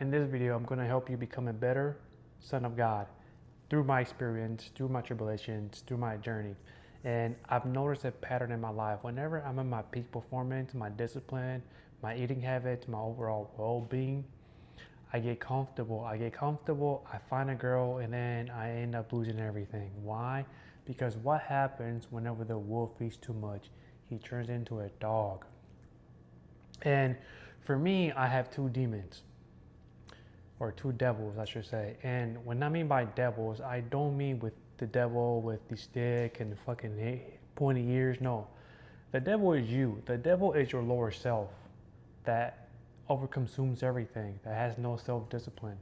in this video, I'm going to help you become a better son of God through my experience, through my tribulations, through my journey. And I've noticed a pattern in my life. Whenever I'm in my peak performance, my discipline, my eating habits, my overall well-being, I get comfortable. I find a girl, and then I end up losing everything. Why? Because what happens whenever the wolf eats too much? He turns into a dog. And for me, I have two demons, or two devils, I should say. And when I mean by devils, I don't mean with the devil with the stick and the fucking pointy ears. No, the devil is you. The devil is your lower self that overconsumes everything, that has no self-discipline.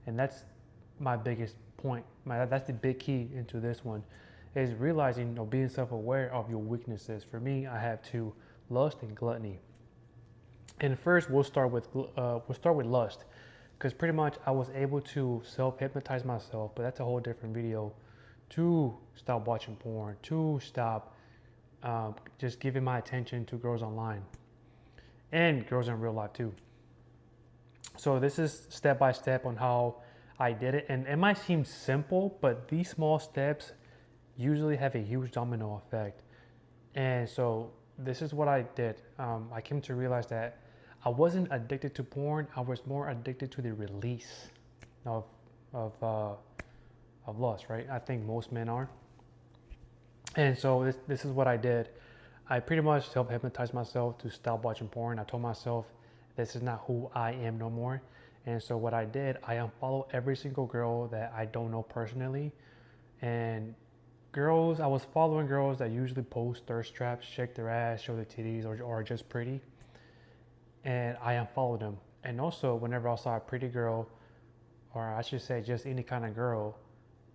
And that's my biggest point. That's the big key into this one, is realizing or being self-aware of your weaknesses. For me, I have two: lust and gluttony. And first, we'll start with lust, because pretty much I was able to self-hypnotize myself, but that's a whole different video, to stop watching porn, to stop just giving my attention to girls online and girls in real life too. So this is step by step on how I did it. And it might seem simple, but these small steps usually have a huge domino effect. And so this is what I did. I came to realize that I wasn't addicted to porn. I was more addicted to the release of lust, right? I think most men are. And so this is what I did. I pretty much self-hypnotized myself to stop watching porn. I told myself, this is not who I am no more. And so what I did, I unfollowed every single girl that I don't know personally. And girls, I was following girls that usually post thirst traps, shake their ass, show their titties, or are just pretty. And I unfollowed them. And also, whenever I saw a pretty girl, or I should say just any kind of girl,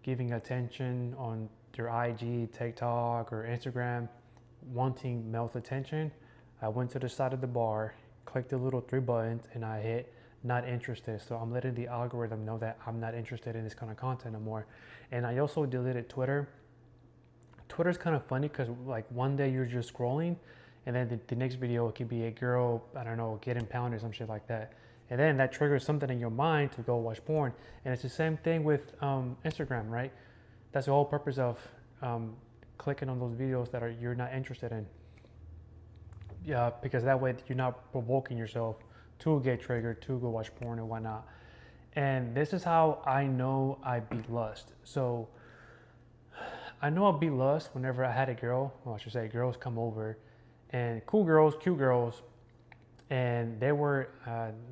giving attention on their IG, TikTok, or Instagram, wanting male's attention, I went to the side of the bar, clicked the little three buttons, and I hit not interested. So I'm letting the algorithm know that I'm not interested in this kind of content anymore. And I also deleted Twitter. Twitter's kind of funny because like one day you're just scrolling, and then the next video it could be a girl, I don't know, getting pounded or some shit like that. And then that triggers something in your mind to go watch porn. And it's the same thing with Instagram, right? That's the whole purpose of clicking on those videos that you're not interested in. Yeah, because that way you're not provoking yourself to get triggered, to go watch porn and whatnot. And this is how I know I beat lust. So I know I beat lust whenever I had a girl, well, I should say girls come over, and cool girls, cute girls, and they were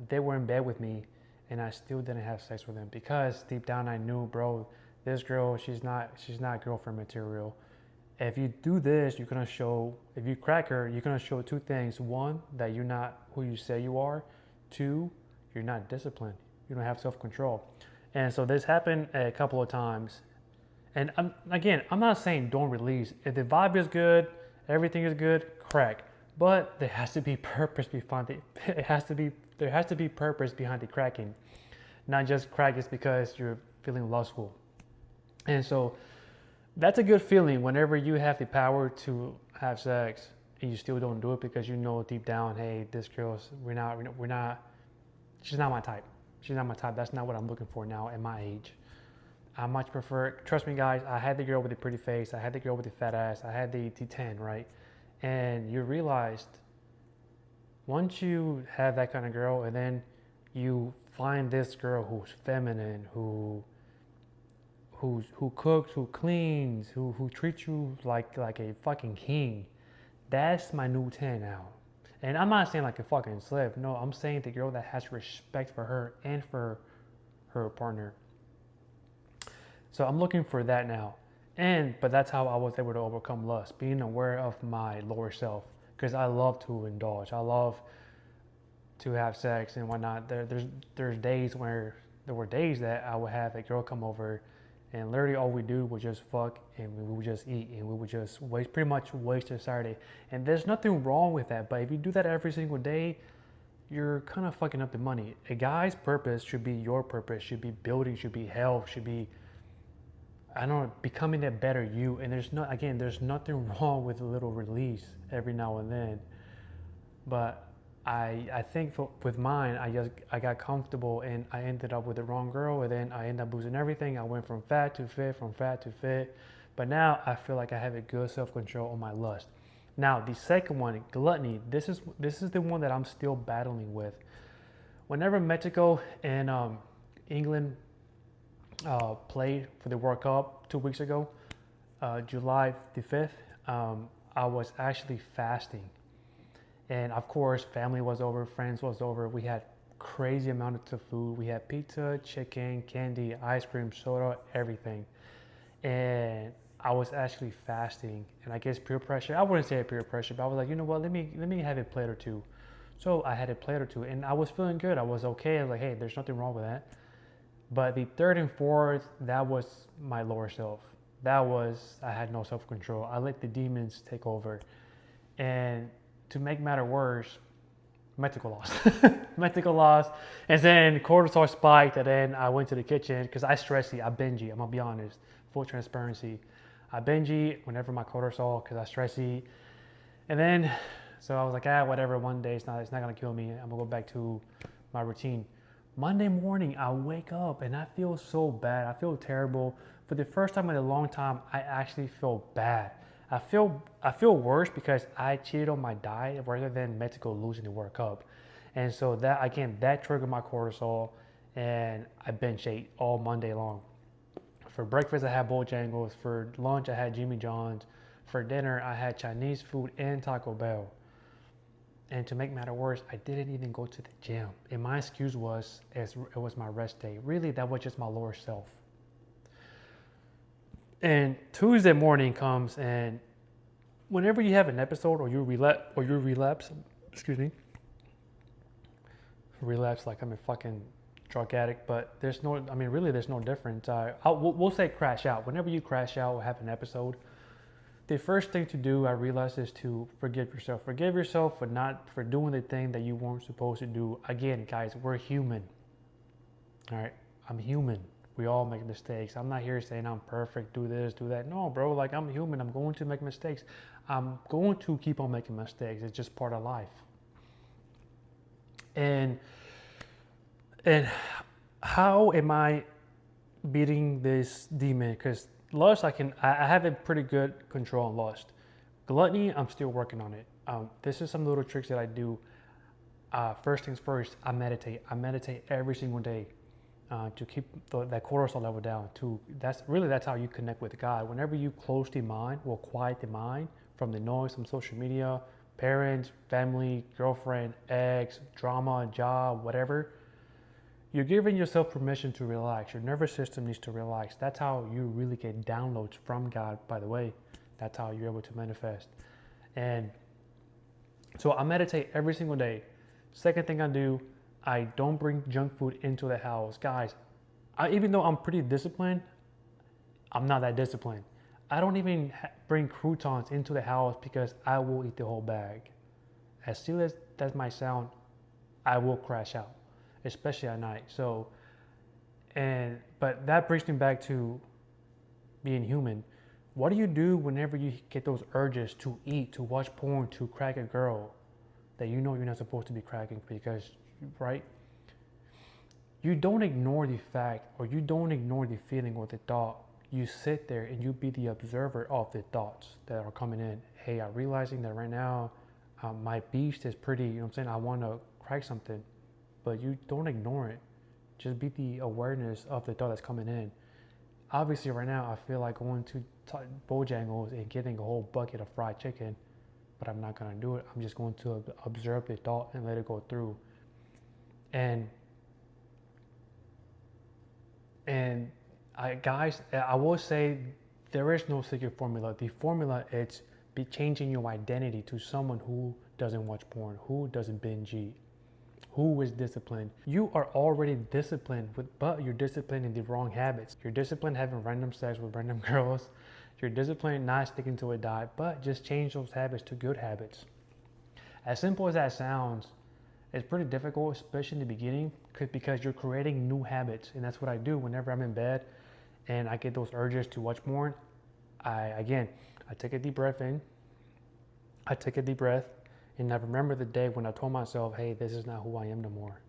in bed with me, and I still didn't have sex with them because deep down I knew, bro, this girl, she's not girlfriend material. If you do this, you're gonna show, if you crack her, you're gonna show two things. One, that you're not who you say you are. Two, you're not disciplined. You don't have self-control. And so this happened a couple of times. And I'm not saying don't release. If the vibe is good, everything is good, crack. But there has to be purpose behind it. There has to be purpose behind the cracking. Not just crack just because you're feeling lustful. And so that's a good feeling whenever you have the power to have sex and you still don't do it because you know deep down, hey, this girl's, she's not my type. She's not my type. That's not what I'm looking for now at my age. I much prefer, trust me guys, I had the girl with the pretty face, I had the girl with the fat ass, I had the T10, right? And you realized once you have that kind of girl and then you find this girl who's feminine, who cooks, who cleans, who treats you like a fucking king, that's my new 10 now. And I'm not saying like a fucking slave. No, I'm saying the girl that has respect for her and for her partner. So I'm looking for that now. But that's how I was able to overcome lust, being aware of my lower self, because I love to indulge. I love to have sex and whatnot. There's days where there were days that I would have a girl come over, and literally all we do was just fuck, and we would just eat, and we would just pretty much waste a Saturday. And there's nothing wrong with that, but if you do that every single day, you're kind of fucking up the money. A guy's purpose should be your purpose, should be building, should be health, should be, I don't know, becoming a better you. And there's nothing wrong with a little release every now and then. But I think with mine, I got comfortable and I ended up with the wrong girl, and then I ended up losing everything. I went from fat to fit, from fat to fit, but now I feel like I have a good self control on my lust. Now the second one, gluttony. This is the one that I'm still battling with. Whenever Mexico and England played for the World Cup 2 weeks ago, July the 5th, I was actually fasting. And of course, family was over, friends was over. We had crazy amounts of food. We had pizza, chicken, candy, ice cream, soda, everything. And I was actually fasting. And I guess peer pressure, I wouldn't say peer pressure, but I was like, you know what, let me have a plate or two. So I had a plate or two and I was feeling good. I was okay. I was like, hey, there's nothing wrong with that. But the third and fourth, that was my lower self. I had no self-control. I let the demons take over. And to make matter worse, Mexico lost. Mexico lost. And then cortisol spiked. And then I went to the kitchen because I stress eat. I binge eat. I'm going to be honest. Full transparency. I binge eat whenever my cortisol because I stress eat. And then, so I was like, whatever. One day it's not going to kill me. I'm going to go back to my routine. Monday morning, I wake up and I feel so bad. I feel terrible. For the first time in a long time, I actually feel bad. I feel worse because I cheated on my diet rather than Mexico losing the World Cup. And so that triggered my cortisol and I binge ate all Monday long. For breakfast, I had Bojangles. For lunch, I had Jimmy John's. For dinner, I had Chinese food and Taco Bell. And to make matter worse, I didn't even go to the gym. And my excuse was, it was my rest day. Really, that was just my lower self. And Tuesday morning comes, and whenever you have an episode or you relapse, relapse like I'm a fucking drug addict, but there's no difference. We'll say crash out. Whenever you crash out or have an episode, the first thing to do, I realized, is to forgive yourself. Forgive yourself for doing the thing that you weren't supposed to do. Again, guys, we're human. All right, I'm human. We all make mistakes. I'm not here saying I'm perfect, do this, do that. No, bro, like I'm human. I'm going to make mistakes. I'm going to keep on making mistakes. It's just part of life. And how am I beating this demon? Because lust, I have a pretty good control on lust. Gluttony, I'm still working on it. This is some little tricks that I do. First things first, I meditate. I meditate every single day. To keep that cortisol level down. That's how you connect with God. Whenever you close the mind, or quiet the mind from the noise from social media, parents, family, girlfriend, ex, drama, job, whatever, you're giving yourself permission to relax. Your nervous system needs to relax. That's how you really get downloads from God, by the way. That's how you're able to manifest. And so I meditate every single day. Second thing I do, I don't bring junk food into the house. Guys, even though I'm pretty disciplined, I'm not that disciplined. I don't even bring croutons into the house because I will eat the whole bag. As silly as that might sound, I will crash out, especially at night. But that brings me back to being human. What do you do whenever you get those urges to eat, to watch porn, to crack a girl that you know you're not supposed to be cracking because, right? You don't ignore the fact, or you don't ignore the feeling or the thought. You sit there and you be the observer of the thoughts that are coming in. Hey, I'm realizing that right now my beast is pretty, you know what I'm saying? I want to crack something, but you don't ignore it. Just be the awareness of the thought that's coming in. Obviously right now I feel like going to Bojangles and getting a whole bucket of fried chicken, but I'm not going to do it. I'm just going to observe the thought and let it go through. And guys, I will say there is no secret formula. The formula is be changing your identity to someone who doesn't watch porn, who doesn't binge eat, who is disciplined. You are already disciplined, but you're disciplined in the wrong habits. You're disciplined having random sex with random girls. You're disciplined not sticking to a diet, but just change those habits to good habits. As simple as that sounds, it's pretty difficult, especially in the beginning, because you're creating new habits. And that's what I do whenever I'm in bed and I get those urges to watch porn. I take a deep breath in. I take a deep breath And I remember the day when I told myself, hey, this is not who I am no more.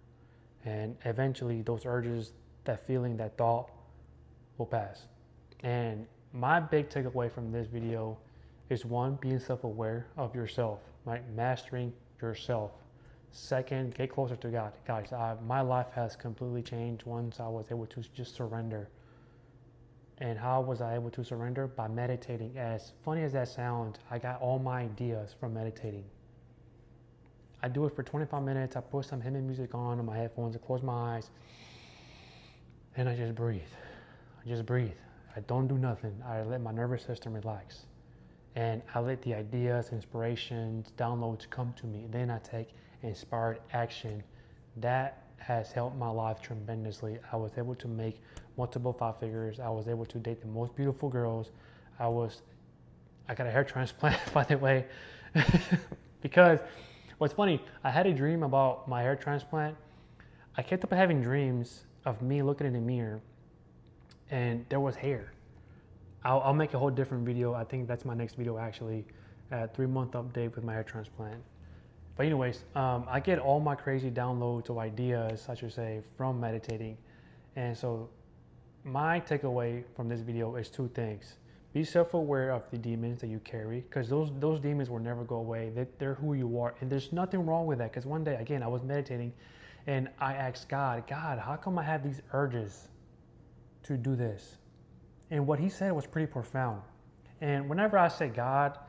And eventually those urges, that feeling, that thought will pass. And my big takeaway from this video is one, being self-aware of yourself, right? Mastering yourself. Second, get closer to God. Guys, my life has completely changed once I was able to just surrender. And how was I able to surrender? By meditating. As funny as that sounds, I got all my ideas from meditating. I do it for 25 minutes. I put some hymn music on my headphones. I close my eyes and I just breathe. I just breathe. I don't do nothing. I let my nervous system relax. And I let the ideas, inspirations, downloads come to me. Then I take inspired action. That has helped my life tremendously. I was able to make multiple 5 figures. I was able to date the most beautiful girls. I got a hair transplant, by the way, because what's funny, I had a dream about my hair transplant. I kept up having dreams of me looking in the mirror and there was hair. I'll make a whole different video. I think that's my next video actually, a 3-month update with my hair transplant. But anyways, I get all my crazy downloads or ideas, I should say, from meditating. And so my takeaway from this video is 2 things. Be self-aware of the demons that you carry, because those demons will never go away. They're who you are. And there's nothing wrong with that, because one day, again, I was meditating and I asked God, how come I have these urges to do this? And what he said was pretty profound. And whenever I say God,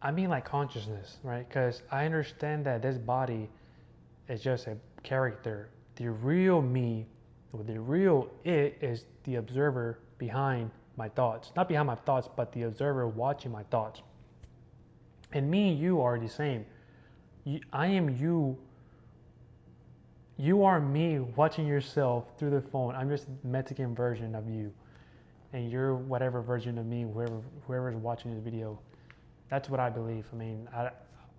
I mean like consciousness, right? Because I understand that this body is just a character. The real me, or the real it, is the observer behind my thoughts. Not behind my thoughts, but the observer watching my thoughts. And me and you are the same. I am you. You are me watching yourself through the phone. I'm just a Mexican version of you. And you're whatever version of me, whoever is watching this video. That's what I believe. I mean,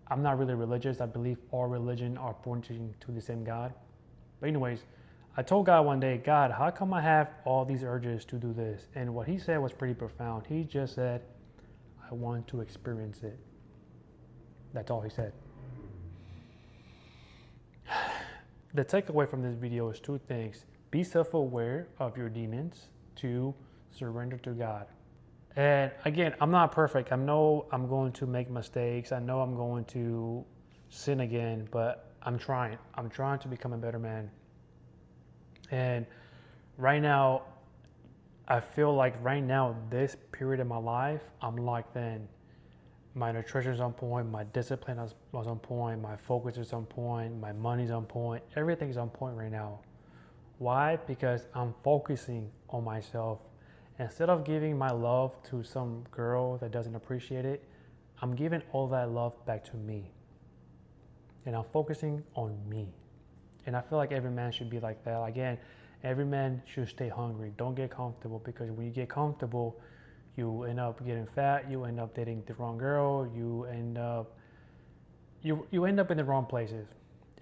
I'm not really religious. I believe all religion are pointing to the same God. But anyways, I told God one day, God, how come I have all these urges to do this? And what he said was pretty profound. He just said, I want to experience it. That's all he said. The takeaway from this video is 2 things. Be self-aware of your demons. 2, surrender to God. And again, I'm not perfect. I know I'm going to make mistakes. I know I'm going to sin again, but I'm trying. I'm trying to become a better man. And right now, I feel like right now, this period of my life, I'm locked in. My nutrition's on point, my discipline was on point, my focus is on point, my money's on point, everything's on point right now. Why? Because I'm focusing on myself. Instead of giving my love to some girl that doesn't appreciate it, I'm giving all that love back to me. And I'm focusing on me. And I feel like every man should be like that. Again, every man should stay hungry. Don't get comfortable, because when you get comfortable, you end up getting fat, you end up dating the wrong girl, you end up in the wrong places.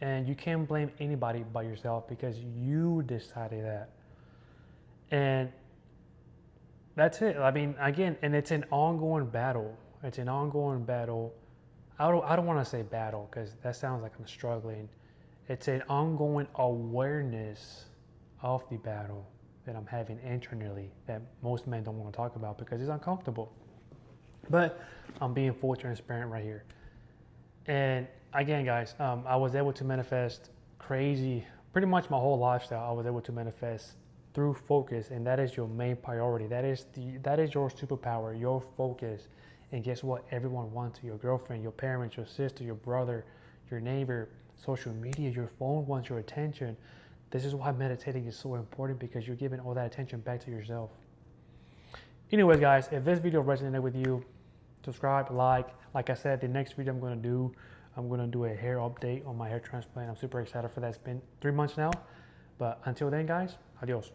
And you can't blame anybody but yourself, because you decided that. And that's it. I mean, again, and it's an ongoing battle. It's an ongoing battle. I don't want to say battle, because that sounds like I'm struggling. It's an ongoing awareness of the battle that I'm having internally that most men don't want to talk about because it's uncomfortable. But I'm being full transparent right here. And again, guys, I was able to manifest pretty much my whole lifestyle. I was able to manifest through focus, and that is your main priority. That is your superpower, your focus. And guess what? Everyone wants your girlfriend, your parents, your sister, your brother, your neighbor, social media, your phone wants your attention. This is why meditating is so important, because you're giving all that attention back to yourself. Anyways, guys, if this video resonated with you, subscribe, like I said, the next video I'm going to do a hair update on my hair transplant. I'm super excited for that. It's been 3 months now. But until then, guys, adios.